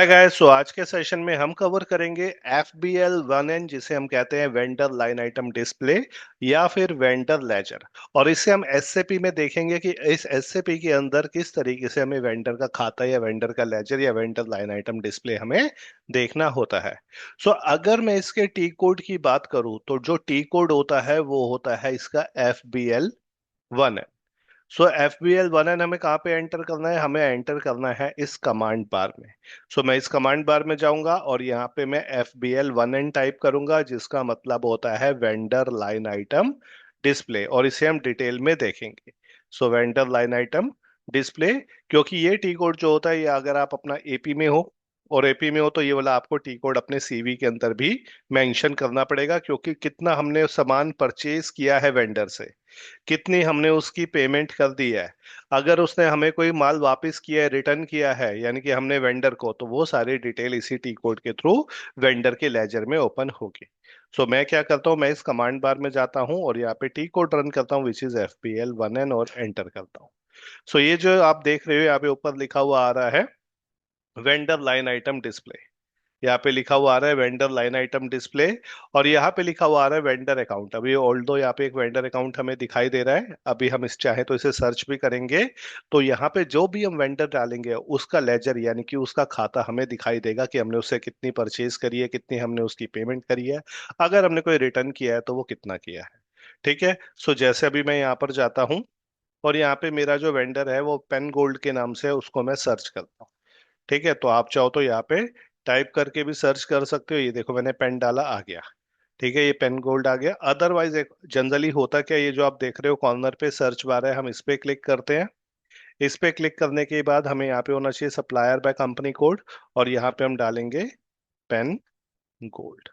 Hi guys, सो आज के session में हम कवर करेंगे FBL1N जिसे हम कहते हैं वेंडर लाइन आइटम डिस्प्ले या फिर वेंडर लेजर। और इसे हम एसएपी में देखेंगे कि इस एसएपी के अंदर किस तरीके से हमें वेंडर का खाता या वेंडर का लेजर या वेंडर लाइन आइटम डिस्प्ले हमें देखना होता है। सो अगर मैं इसके टी कोड की बात करूं तो जो टी कोड होता है वो होता है इसका FBL1N। सो FBL1N हमें कहाँ पे एंटर करना है? हमें एंटर करना है इस कमांड बार में। सो मैं इस कमांड बार में जाऊंगा और यहाँ पे मैं FBL1N टाइप करूंगा जिसका मतलब होता है वेंडर लाइन आइटम डिस्प्ले, और इसे हम डिटेल में देखेंगे। सो वेंडर लाइन आइटम डिस्प्ले, क्योंकि ये टी कोड जो होता है ये अगर आप अपना एपी में हो और एपी में हो तो ये वाला आपको टी कोड अपने सीवी के अंदर भी मेंशन करना पड़ेगा, क्योंकि कितना हमने सामान परचेज किया है वेंडर से, कितनी हमने उसकी पेमेंट कर दी है, अगर उसने हमें कोई माल वापस किया है, रिटर्न किया है यानी कि हमने वेंडर को, तो वो सारी डिटेल इसी टी कोड के थ्रू वेंडर के लेजर में ओपन होगी। सो मैं क्या करता हूँ, मैं इस कमांड बार में जाता हूँ और यहाँ पे टी कोड रन करता हूँ विच इज FBL1N और एंटर करता हूँ। सो ये जो आप देख रहे हो यहाँ पे ऊपर लिखा हुआ आ रहा है वेंडर लाइन आइटम डिस्प्ले। यहाँ पे लिखा हुआ आ रहा है वेंडर लाइन आइटम डिस्प्ले, और यहाँ पे लिखा हुआ आ रहा है वेंडर अकाउंट। अभी ऑल्दो यहाँ पे एक वेंडर अकाउंट हमें दिखाई दे रहा है, अभी हम इस चाहे तो इसे सर्च भी करेंगे तो यहाँ पे जो भी हम वेंडर डालेंगे उसका लेजर यानी कि उसका खाता हमें दिखाई देगा कि हमने उससे कितनी परचेज करी है, कितनी हमने उसकी पेमेंट करी है, अगर हमने कोई रिटर्न किया है तो वो कितना किया है। ठीक है। सो जैसे अभी मैं यहाँ पर जाता हूँ और यहाँ पे मेरा जो वेंडर है वो पेन गोल्ड के नाम से है, उसको मैं सर्च करता हूँ। ठीक है, तो आप चाहो तो यहाँ पे टाइप करके भी सर्च कर सकते हो। ये देखो मैंने पेन डाला, आ गया। ठीक है, ये पेन गोल्ड आ गया। अदरवाइज एक जनरली होता क्या, ये जो आप देख रहे हो कॉर्नर पे सर्च बार है, हम इस पे क्लिक करते हैं। इस पे क्लिक करने के बाद हमें यहाँ पे होना चाहिए सप्लायर बाय कंपनी कोड, और यहाँ पे हम डालेंगे पेन गोल्ड।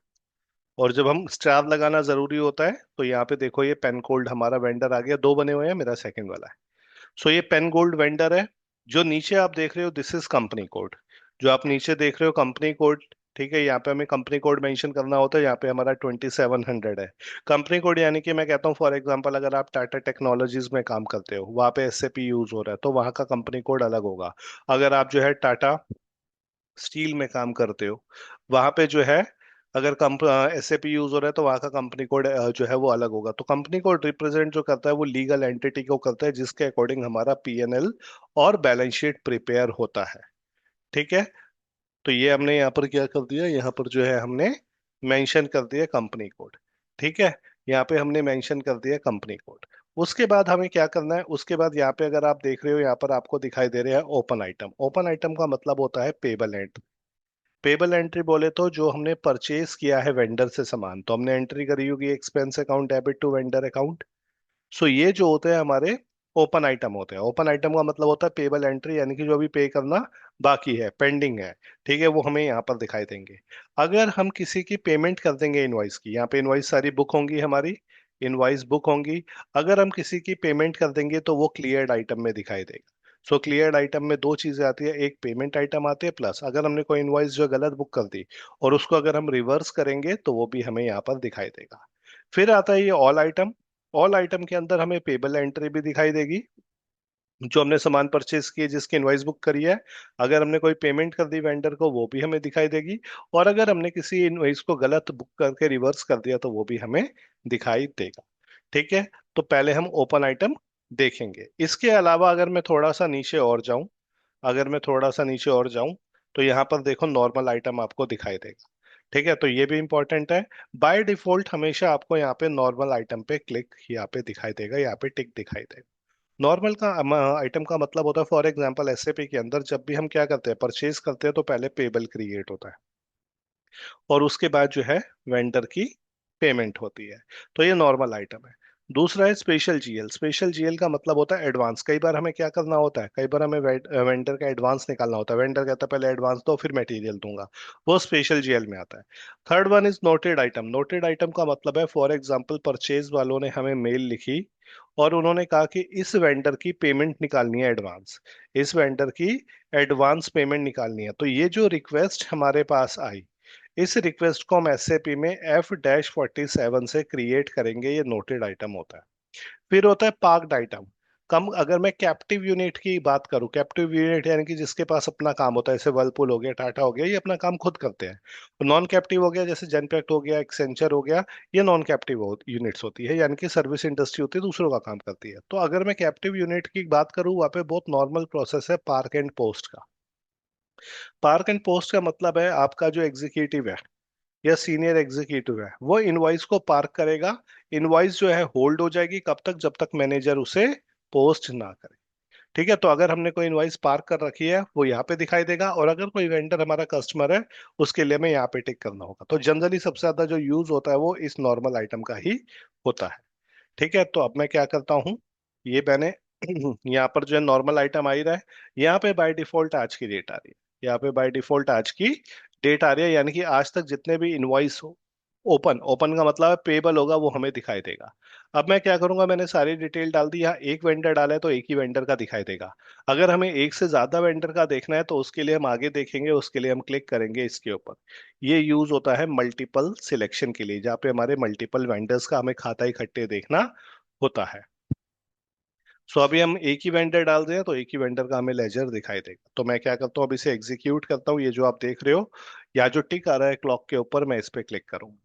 और जब हम स्टार लगाना जरूरी होता है तो यहाँ पे देखो ये पेन गोल्ड हमारा वेंडर आ गया, दो बने हुए हैं, मेरा सेकंड वाला है। सो ये पेन गोल्ड वेंडर है। जो नीचे आप देख रहे हो दिस इज कंपनी कोड। जो आप नीचे देख रहे हो कंपनी कोड, ठीक है, यहाँ पे हमें कंपनी कोड मेंशन करना होता है। यहाँ पे हमारा 2700 है कंपनी कोड, यानी कि मैं कहता हूँ फॉर एग्जांपल अगर आप टाटा टेक्नोलॉजीज में काम करते हो, वहाँ पे एसएपी यूज हो रहा है तो वहाँ का कंपनी कोड अलग होगा। अगर आप जो है टाटा स्टील में काम करते हो, वहाँ पे जो है अगर एसएपी यूज हो रहा है तो वहाँ का कंपनी कोड जो है वो अलग होगा। तो कंपनी कोड रिप्रेजेंट जो करता है वो लीगल एंटिटी को करता है जिसके अकॉर्डिंग हमारा पीएनएल और बैलेंस शीट प्रिपेयर होता है। ठीक है। तो ये हमने यहाँ पर क्या कर दिया, यहाँ पर जो है हमने मेंशन कर दिया कंपनी कोड। ठीक है, यहाँ पे हमने मेंशन कर दिया कंपनी कोड। उसके बाद हमें क्या करना है, उसके बाद यहाँ पे अगर आप देख रहे हो यहाँ पर आपको दिखाई दे रहा है ओपन आइटम। ओपन आइटम का मतलब होता है पेबल एंट्री। पेबल एंट्री बोले तो जो हमने परचेज किया है वेंडर से सामान, तो हमने एंट्री करी होगी expense account debit to vendor account. So ये जो होते हैं हमारे ओपन आइटम होते हैं। ओपन आइटम का मतलब होता है पेबल एंट्री, यानी कि जो अभी पे करना बाकी है, पेंडिंग है। ठीक है, वो हमें यहाँ पर दिखाई देंगे। अगर हम किसी की पेमेंट कर देंगे इनवॉइस की, यहाँ पे इनवॉइस सारी बुक होंगी हमारी, इनवॉइस बुक होंगी। अगर हम किसी की पेमेंट कर देंगे तो वो क्लियर्ड आइटम में दिखाई देगा। सो क्लियर्ड आइटम में दो चीजें आती है, एक पेमेंट आइटम आते हैं, प्लस अगर हमने कोई इनवॉइस जो गलत बुक कर दी और उसको अगर हम रिवर्स करेंगे तो वो भी हमें यहाँ पर दिखाई देगा। फिर आता है ये ऑल आइटम। ऑल आइटम के अंदर हमें पेबल एंट्री भी दिखाई देगी, जो हमने सामान परचेज किए जिसकी इनवॉइस बुक करी है। अगर हमने कोई पेमेंट कर दी वेंडर को वो भी हमें दिखाई देगी, और अगर हमने किसी इनवॉइस को गलत बुक करके रिवर्स कर दिया तो वो भी हमें दिखाई देगा। ठीक है, तो पहले हम ओपन आइटम देखेंगे। इसके अलावा अगर मैं थोड़ा सा नीचे और जाऊं, अगर मैं थोड़ा सा नीचे और जाऊं तो यहाँ पर देखो नॉर्मल आइटम आपको दिखाई देगा। ठीक है, तो ये भी इंपॉर्टेंट है। बाय डिफॉल्ट हमेशा आपको यहाँ पे नॉर्मल आइटम पे क्लिक यहाँ पे दिखाई देगा, यहाँ पे टिक दिखाई देगा। नॉर्मल का आइटम का मतलब होता है फॉर एग्जांपल एसएपी के अंदर जब भी हम क्या करते हैं परचेज करते हैं तो पहले पेबल क्रिएट होता है और उसके बाद जो है वेंडर की पेमेंट होती है। तो ये नॉर्मल आइटम है। दूसरा है स्पेशल जीएल। स्पेशल जीएल का मतलब होता है एडवांस। कई बार हमें क्या करना होता है, कई बार हमें वेंडर का एडवांस निकालना होता है। वेंडर कहता है पहले एडवांस दो फिर मटेरियल दूंगा, वो स्पेशल जीएल में आता है। Third one is noted item. Noted item का मतलब है फॉर एग्जांपल परचेज वालों ने हमें मेल लिखी और उन्होंने कहा कि इस वेंडर की पेमेंट निकालनी है एडवांस, इस वेंडर की एडवांस पेमेंट निकालनी है। तो ये जो रिक्वेस्ट हमारे पास आई, इस रिक्वेस्ट को हम एसएपी में F-47 से क्रिएट करेंगे, ये नोटेड आइटम होता है। फिर होता है पार्क्ड आइटम। कम, अगर मैं कैप्टिव यूनिट की बात करूं, कैप्टिव यूनिट यानी कि जिसके पास अपना काम होता है, जैसे वर्लपूल हो गया, टाटा हो गया, ये अपना काम खुद करते हैं। नॉन कैप्टिव हो गया जैसे जेनपेक्ट हो गया, एक्सेंचर हो गया, ये नॉन कैप्टिव यूनिट्स होती है, यानी कि सर्विस इंडस्ट्री होती है, दूसरों का काम करती है। तो अगर मैं कैप्टिव यूनिट की बात करूं, वहाँ पे बहुत नॉर्मल प्रोसेस है पार्क एंड पोस्ट का। पार्क एंड पोस्ट का मतलब है आपका जो एग्जीक्यूटिव है या सीनियर एग्जीक्यूटिव है, वो इनवॉइस को पार्क करेगा। इनवॉइस जो है होल्ड हो जाएगी कब तक, जब तक मैनेजर उसे पोस्ट ना करे। ठीक है, तो अगर हमने कोई इनवॉइस पार्क कर रखी है वो यहाँ पे दिखाई देगा, और अगर कोई वेंडर हमारा कस्टमर है उसके लिए हमें यहाँ पे टिक करना होगा। तो जनरली सबसे ज्यादा जो यूज होता है वो इस नॉर्मल आइटम का ही होता है। ठीक है, तो अब मैं क्या करता हूँ, ये मैंने यहाँ पर जो है नॉर्मल आइटम आ ही रहा है। यहाँ पे बाय डिफॉल्ट आज की डेट आ रही है, यहाँ पे बाय डिफॉल्ट आज की डेट आ रही है, यानी कि आज तक जितने भी इनवॉइस हो, ओपन ओपन का मतलब है पेबल होगा, वो हमें दिखाई देगा। अब मैं क्या करूंगा, मैंने सारी डिटेल डाल दी, यहाँ एक वेंडर डाला है तो एक ही वेंडर का दिखाई देगा। अगर हमें एक से ज्यादा वेंडर का देखना है तो उसके लिए हम आगे देखेंगे, उसके लिए हम क्लिक करेंगे इसके ऊपर। ये यूज होता है मल्टीपल सिलेक्शन के लिए, जहाँ पे हमारे मल्टीपल वेंडर्स का हमें खाता इकट्ठे देखना होता है। सो अभी हम एक ही वेंडर डाल रहे हैं तो एक ही वेंडर का हमें लेजर दिखाई देगा। तो मैं क्या करता हूँ, अब इसे एग्जीक्यूट करता हूँ, ये जो आप देख रहे हो या जो टिक आ रहा है क्लॉक के ऊपर, मैं इस पे क्लिक करूंगा।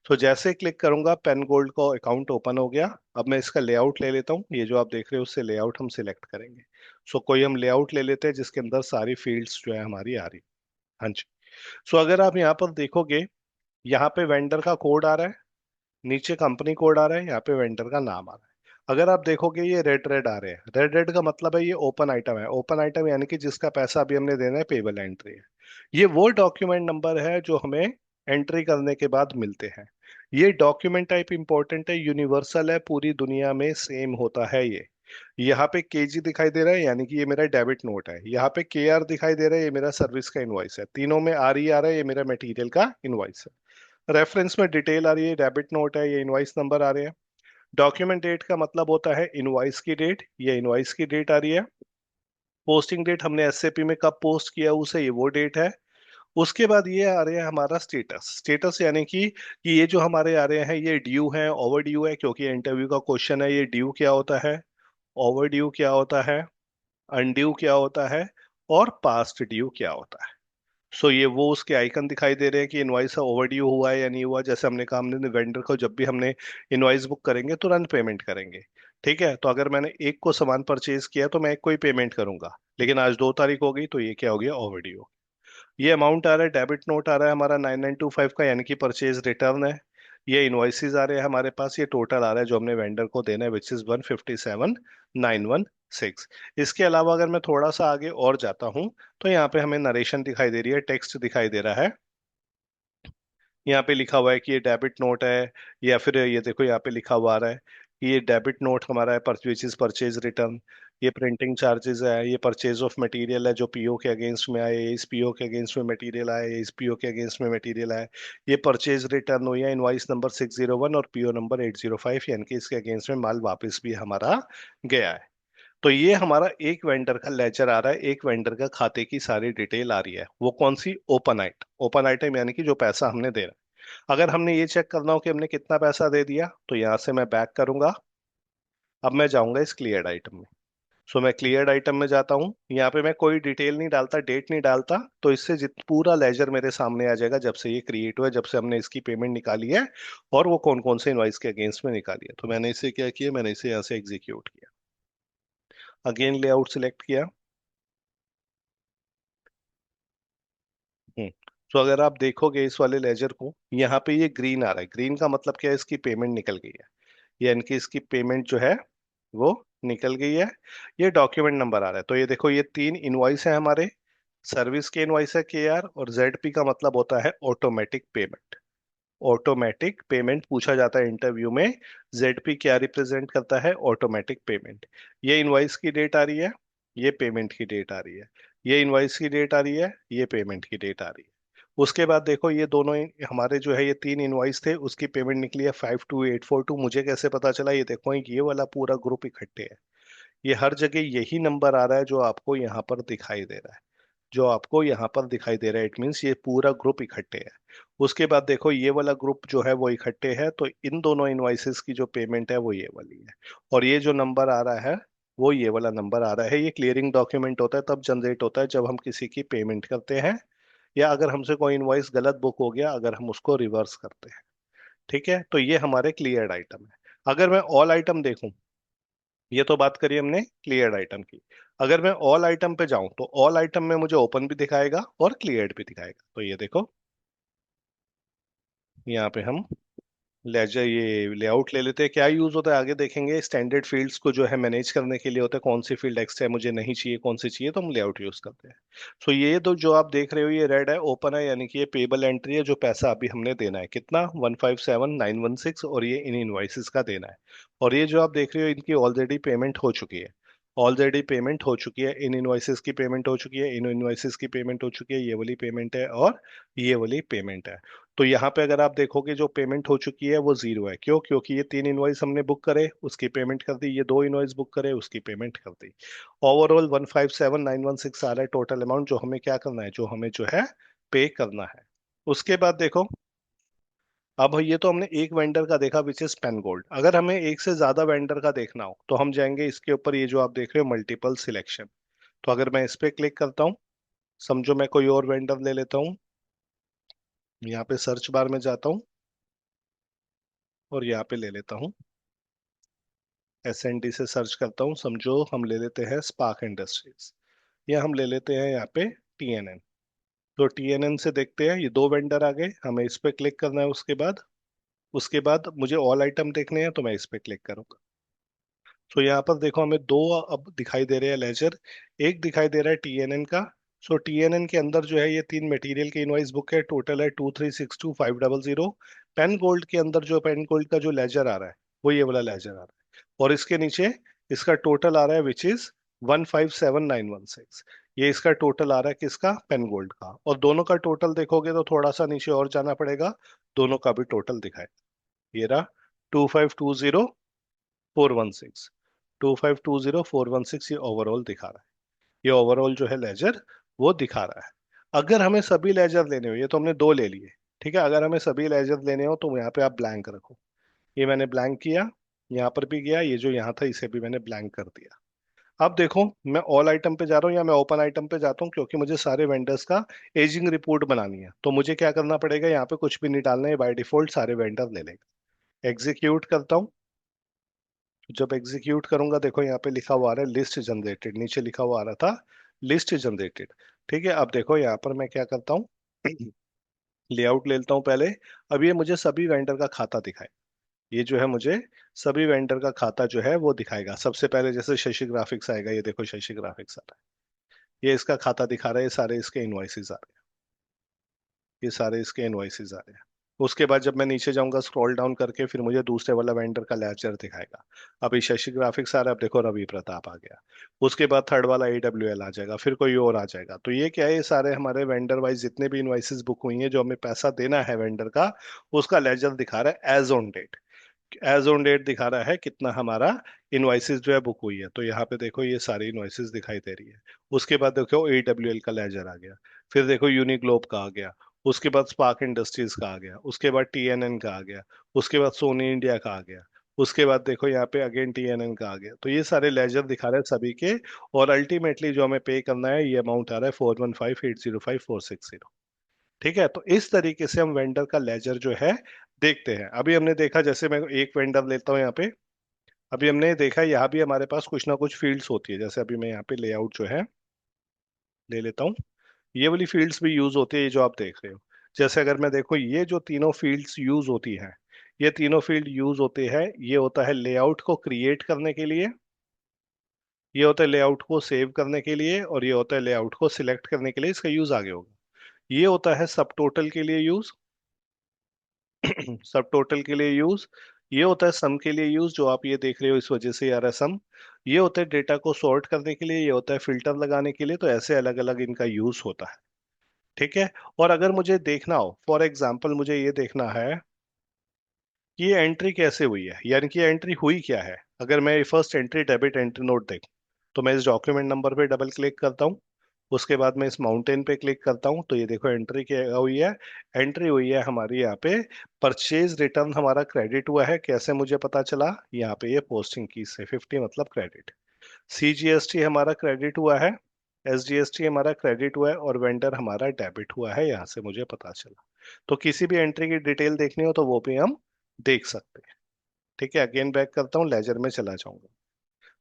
तो जैसे क्लिक करूंगा पेन गोल्ड का अकाउंट ओपन हो गया। अब मैं इसका लेआउट ले लेता हूँ, ये जो आप देख रहे हो उससे लेआउट हम सिलेक्ट करेंगे। सो कोई हम लेआउट ले लेते हैं जिसके अंदर सारी फील्ड्स जो है हमारी आ रही। हाँ जी। सो अगर आप यहाँ पर देखोगे, यहाँ पे वेंडर का कोड आ रहा है, नीचे कंपनी कोड आ रहा है, यहाँ पे वेंडर का नाम आ रहा है। अगर आप देखोगे ये रेड रेड आ रहे हैं, रेड रेड का मतलब है ये ओपन आइटम है। ओपन आइटम यानी कि जिसका पैसा अभी हमने देना है, पेबल एंट्री है। ये वो डॉक्यूमेंट नंबर है जो हमें एंट्री करने के बाद मिलते हैं। ये डॉक्यूमेंट टाइप इंपॉर्टेंट है, यूनिवर्सल है, पूरी दुनिया में सेम होता है ये। यहाँ पे केजी दिखाई दे रहा है यानी कि ये मेरा डेबिट नोट है, यहाँ पे के आर दिखाई दे रहा है, ये मेरा सर्विस का इनवॉइस है, तीनों में आर ई आ रहा है, ये मेरा मटेरियल का इनवॉइस है। रेफरेंस में डिटेल आ रही है, डेबिट नोट है, ये इनवॉइस नंबर आ रहे हैं। डॉक्यूमेंट डेट का मतलब होता है इनवॉइस की डेट, ये इनवॉइस की डेट आ रही है। पोस्टिंग डेट, हमने एसएपी में कब पोस्ट किया उसे, ये वो डेट है। उसके बाद ये आ रहे हैं हमारा स्टेटस। स्टेटस यानी कि ये जो हमारे आ रहे हैं ये ड्यू है, ओवर ड्यू है, क्योंकि इंटरव्यू का क्वेश्चन है। ये ड्यू क्या होता है, ओवर ड्यू क्या होता है, अनड्यू क्या होता है, और पास्ट ड्यू क्या होता है। सो ये वो उसके आइकन दिखाई दे रहे हैं कि इनवॉइस ओवर ड्यू हुआ है या नहीं हुआ। जैसे हमने कहा, हमने वेंडर को जब भी हमने इनवॉइस बुक करेंगे तुरंत पेमेंट करेंगे। ठीक है, तो अगर मैंने एक को सामान परचेज किया तो मैं एक को ही पेमेंट करूंगा, लेकिन आज 2 तारीख हो गई तो ये क्या हो गया, ओवर ड्यू। ये अमाउंट आ रहा है, डेबिट नोट आ रहा है हमारा 9925 का, यानी कि परचेज रिटर्न है। ये इनवॉइसेस आ रहे हैं हमारे पास, ये टोटल आ रहा है जो हमने वेंडर को देना है, विच इज 157,916। इसके अलावा अगर मैं थोड़ा सा आगे और जाता हूँ तो यहाँ पे हमें नरेशन दिखाई दे रही है, टेक्स्ट दिखाई दे रहा है। यहाँ पे लिखा हुआ है कि ये डेबिट नोट है, या फिर ये देखो यहाँ पे लिखा हुआ आ रहा है कि ये डेबिट नोट हमारा है, परचेज परचेज रिटर्न। ये प्रिंटिंग चार्जेस है, ये परचेज ऑफ मटेरियल है जो पीओ के अगेंस्ट में आए, ये इस पीओ के अगेंस्ट में मटेरियल आए, ये इस पीओ के अगेंस्ट में मटेरियल आए। ये परचेज रिटर्न हुई है, इनवाइस नंबर 601 और पीओ नंबर 805, यानी कि इसके अगेंस्ट में माल वापस भी हमारा गया है। तो ये हमारा एक वेंडर का लेजर आ रहा है, एक वेंडर का खाते की सारी डिटेल आ रही है। वो कौन सी, ओपन आइटम। ओपन आइटम यानी कि जो पैसा हमने देना। अगर हमने ये चेक करना हो कि हमने कितना पैसा दे दिया, तो यहां से मैं बैक करूंगा। अब मैं जाऊंगा इस क्लियर्ड आइटम में। सो मैं क्लियर्ड आइटम में जाता हूँ, यहाँ पे मैं कोई डिटेल नहीं डालता, डेट नहीं डालता, तो इससे जित पूरा लेजर मेरे सामने आ जाएगा, जब से ये क्रिएट हुआ है, जब से हमने इसकी पेमेंट निकाली है, और वो कौन कौन से इनवाइस के अगेंस्ट में निकाली है। तो मैंने इसे क्या किया, मैंने इसे यहाँ से एग्जीक्यूट किया, अगेन लेआउट सिलेक्ट किया। हम्म। तो अगर आप देखोगे इस वाले लेजर को, यहाँ पे ये ग्रीन आ रहा है, ग्रीन का मतलब क्या है, इसकी पेमेंट निकल गई है, यानी कि इसकी पेमेंट जो है वो निकल गई है। ये डॉक्यूमेंट नंबर आ रहा है, तो ये देखो ये 3 इनवॉइस है हमारे। सर्विस के इनवॉइस है केआर, और जेडपी का मतलब होता है ऑटोमेटिक पेमेंट। ऑटोमेटिक पेमेंट पूछा जाता है इंटरव्यू में, जेडपी क्या रिप्रेजेंट करता है, ऑटोमेटिक पेमेंट। ये इनवॉइस की डेट आ रही है, ये पेमेंट की डेट आ रही है, ये इनवॉइस की डेट आ रही है, ये पेमेंट की डेट आ रही है। उसके बाद देखो ये दोनों हमारे जो है ये 3 इनवॉइस थे, उसकी पेमेंट निकली है 52842। मुझे कैसे पता चला, ये देखो ये वाला पूरा ग्रुप इकट्ठे है। ये हर जगह यही नंबर आ रहा है जो आपको यहाँ पर दिखाई दे रहा है, जो आपको यहाँ पर दिखाई दे रहा है, इट मीन्स ये पूरा ग्रुप इकट्ठे है। उसके बाद देखो ये वाला ग्रुप जो है वो इकट्ठे है, तो इन दोनों इनवॉइसेस की जो पेमेंट है वो ये वाली है। और ये जो नंबर आ रहा है वो ये वाला नंबर आ रहा है। ये क्लियरिंग डॉक्यूमेंट होता है, तब जनरेट होता है जब हम किसी की पेमेंट करते हैं, या अगर हमसे कोई इनवॉइस गलत बुक हो गया, अगर हम उसको रिवर्स करते हैं। ठीक है, तो ये हमारे क्लियर्ड आइटम है। अगर मैं ऑल आइटम देखूं, ये तो बात करी हमने क्लियर्ड आइटम की। अगर मैं ऑल आइटम पे जाऊं तो ऑल आइटम में मुझे ओपन भी दिखाएगा और क्लियर्ड भी दिखाएगा। तो ये देखो, यहाँ पे हम लेजर ये लेआउट ले लेते हैं। क्या यूज होता है आगे देखेंगे। स्टैंडर्ड फील्ड्स को जो है मैनेज करने के लिए होता है, कौन सी फील्ड एक्स्ट्रा है मुझे नहीं चाहिए, कौन सी चाहिए, तो हम लेआउट यूज करते हैं। सो ये तो जो आप देख रहे हो ये रेड है, ओपन है, यानी कि ये पेबल एंट्री है, जो पैसा अभी हमने देना है कितना 157916, और ये इन इनवॉइसेस का देना है। और ये जो आप देख रहे हो इनकी ऑलरेडी पेमेंट हो चुकी है। ऑलरेडी पेमेंट हो चुकी है, इन इनवॉइसेस की पेमेंट हो चुकी है, इन इनवॉइसेस की पेमेंट हो चुकी है, ये वाली पेमेंट है और ये वाली पेमेंट है। तो यहाँ पे अगर आप देखोगे जो पेमेंट हो चुकी है वो जीरो है। क्यों? क्योंकि ये तीन इनवॉइस हमने बुक करे, उसकी पेमेंट कर दी, ये दो इनवॉइस बुक करे, उसकी पेमेंट कर दी। ओवरऑल 157916 आ रहा है टोटल अमाउंट, जो हमें क्या करना है, जो हमें जो है पे करना है। उसके बाद देखो, अब ये तो हमने एक वेंडर का देखा विच इज पेन गोल्ड। अगर हमें एक से ज्यादा वेंडर का देखना हो तो हम जाएंगे इसके ऊपर, ये जो आप देख रहे हो मल्टीपल सिलेक्शन। तो अगर मैं इस पे क्लिक करता हूँ, समझो मैं कोई और वेंडर ले लेता हूँ, यहाँ पे सर्च बार में जाता हूँ और यहाँ पे ले लेता हूँ एसएनडी से सर्च करता हूँ। समझो हम ले लेते हैं स्पार्क इंडस्ट्रीज, या हम ले लेते हैं यहाँ पे टीएनएन। तो टीएनएन से देखते हैं, ये दो वेंडर आ गए, हमें इस पे क्लिक करना है। उसके बाद मुझे ऑल आइटम देखने हैं, तो मैं इस पे क्लिक करूंगा। सो यहाँ पर देखो हमें दो अब दिखाई दे रहे हैं लेजर। एक दिखाई दे रहा है टीएनएन का। सो टीएनएन के अंदर जो है ये तीन मटेरियल की इनवॉइस बुक है, टोटल है 2362500। पेन गोल्ड के अंदर जो पेन गोल्ड का जो लेजर आ रहा है वो ये वाला लेजर आ रहा है, और इसके नीचे इसका टोटल आ रहा है विच इज 157916। ये इसका टोटल आ रहा है किसका, पेन गोल्ड का। और दोनों का टोटल देखोगे तो थोड़ा सा नीचे और जाना पड़ेगा, दोनों का भी टोटल दिखाए। ये रहा 2520416, 2520416 ये ओवरऑल दिखा रहा है। ये ओवरऑल जो है लेजर वो दिखा रहा है। अगर हमें सभी लेजर लेने हो, ये तो हमने दो ले लिए, ठीक है, अगर हमें सभी लेजर लेने हो तो यहाँ पे आप ब्लैंक रखो। ये मैंने ब्लैंक किया, यहाँ पर भी गया, ये जो यहाँ था इसे भी मैंने ब्लैंक कर दिया। अब देखो, मैं ऑल आइटम पे जा रहा हूँ या मैं ओपन आइटम पे जाता हूँ, क्योंकि मुझे सारे वेंडर्स का एजिंग रिपोर्ट बनानी है। तो मुझे क्या करना पड़ेगा, यहाँ पे कुछ भी नहीं डालना है, बाय डिफॉल्ट सारे वेंडर ले लेगा। एग्जीक्यूट करता हूँ। जब एग्जीक्यूट करूंगा देखो यहाँ पे लिखा हुआ आ रहा है लिस्ट जनरेटेड, नीचे लिखा हुआ आ रहा था लिस्ट जनरेटेड। ठीक है, अब देखो यहाँ पर मैं क्या करता हूँ लेआउट ले लेता हूँ पहले। अब ये मुझे सभी वेंडर का खाता दिखाए, ये जो है मुझे सभी वेंडर का खाता जो है वो दिखाएगा। सबसे पहले जैसे शशि ग्राफिक्स आएगा, ये देखो शशि ग्राफिक्स आ रहा है, ये इसका खाता दिखा रहा है, ये सारे इसके इनवॉइसेस आ रहे हैं, ये सारे इसके इनवॉइसेस आ रहे हैं। उसके बाद जब मैं नीचे जाऊंगा स्क्रॉल डाउन करके, फिर मुझे दूसरे वाला वेंडर का लेजर दिखाएगा। अभी शशि ग्राफिक्स आ रहा है, अब देखो रवि प्रताप आ गया। उसके बाद थर्ड वाला AWL आ जाएगा, फिर कोई और आ जाएगा। तो ये क्या है, ये सारे हमारे वेंडर वाइज जितने भी इनवॉइसेस बुक हुई हैं, जो हमें पैसा देना है वेंडर का, उसका लेजर दिखा रहा है as on date. As on date दिखा रहा है कितना हमारा इनवॉइसेस जो है बुक हुई है। तो यहाँ पे देखो ये सारी इनवॉइसेस दिखाई दे रही है। उसके बाद देखो AWL का लेजर आ गया, फिर देखो यूनिग्लोब का आ गया, उसके बाद स्पार्क इंडस्ट्रीज का आ गया, उसके बाद TNN का आ गया, उसके बाद सोनी इंडिया का आ गया, उसके बाद देखो यहाँ पे अगेन TNN का आ गया। तो ये सारे लेजर दिखा रहे हैं सभी के। और अल्टीमेटली जो हमें पे करना है, ये अमाउंट आ रहा है 415805460। ठीक है, तो इस तरीके से हम वेंडर का लेजर जो है देखते हैं। अभी हमने देखा, जैसे मैं एक वेंडर लेता हूँ यहाँ पे, अभी हमने देखा यहाँ भी हमारे पास कुछ ना कुछ फील्ड्स होती है। जैसे अभी मैं यहाँ पे लेआउट जो है ले लेता हूँ, ये वाली फील्ड्स भी यूज होती है, ये जो आप देख रहे हो। जैसे अगर मैं देखो, ये जो तीनों फील्ड्स यूज होती हैं, ये तीनों फील्ड यूज होते हैं। ये होता है लेआउट को क्रिएट करने के लिए, ये होता है लेआउट को सेव करने के लिए, और ये होता है लेआउट को सिलेक्ट करने के लिए, इसका यूज आगे होगा। ये होता है सब टोटल के लिए यूज, सब टोटल के लिए यूज। ये होता है सम के लिए यूज, जो आप ये देख रहे हो इस वजह से आ रहा है सम। ये होता है डेटा को सॉर्ट करने के लिए, ये होता है फिल्टर लगाने के लिए। तो ऐसे अलग अलग इनका यूज होता है। ठीक है, और अगर मुझे देखना हो, फॉर एग्जाम्पल मुझे ये देखना है कि ये एंट्री कैसे हुई है, यानी कि एंट्री हुई क्या है। अगर मैं first entry debit entry note देखूं, तो मैं इस डॉक्यूमेंट नंबर पे डबल क्लिक करता हूँ। उसके बाद मैं इस माउंटेन पे क्लिक करता हूँ, तो ये देखो एंट्री क्या हुई है। एंट्री हुई है हमारी यहाँ पे, परचेज रिटर्न हमारा क्रेडिट हुआ है। कैसे मुझे पता चला, यहाँ पे ये पोस्टिंग की से 50 मतलब क्रेडिट। CGST हमारा क्रेडिट हुआ है, SGST हमारा क्रेडिट हुआ है और वेंडर हमारा डेबिट हुआ है, यहाँ से मुझे पता चला। तो किसी भी एंट्री की डिटेल देखनी हो तो वो भी हम देख सकते हैं। ठीक है, अगेन बैक करता हूँ, लेजर में चला जाऊंगा।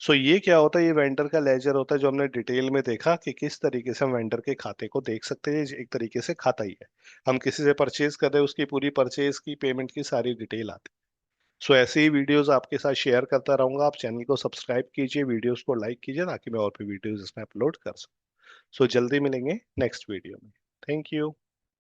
सो ये क्या होता है, ये वेंडर का लेजर होता है, जो हमने डिटेल में देखा कि किस तरीके से हम वेंडर के खाते को देख सकते हैं। एक तरीके से खाता ही है, हम किसी से परचेज कर रहे हैं, उसकी पूरी परचेज की पेमेंट की सारी डिटेल आती है। सो ऐसे ही वीडियोस आपके साथ शेयर करता रहूंगा। आप चैनल को सब्सक्राइब कीजिए, वीडियोस को लाइक कीजिए, ताकि मैं और भी वीडियोस इसमें अपलोड कर सकूं। सो जल्दी मिलेंगे नेक्स्ट वीडियो में। Thank you.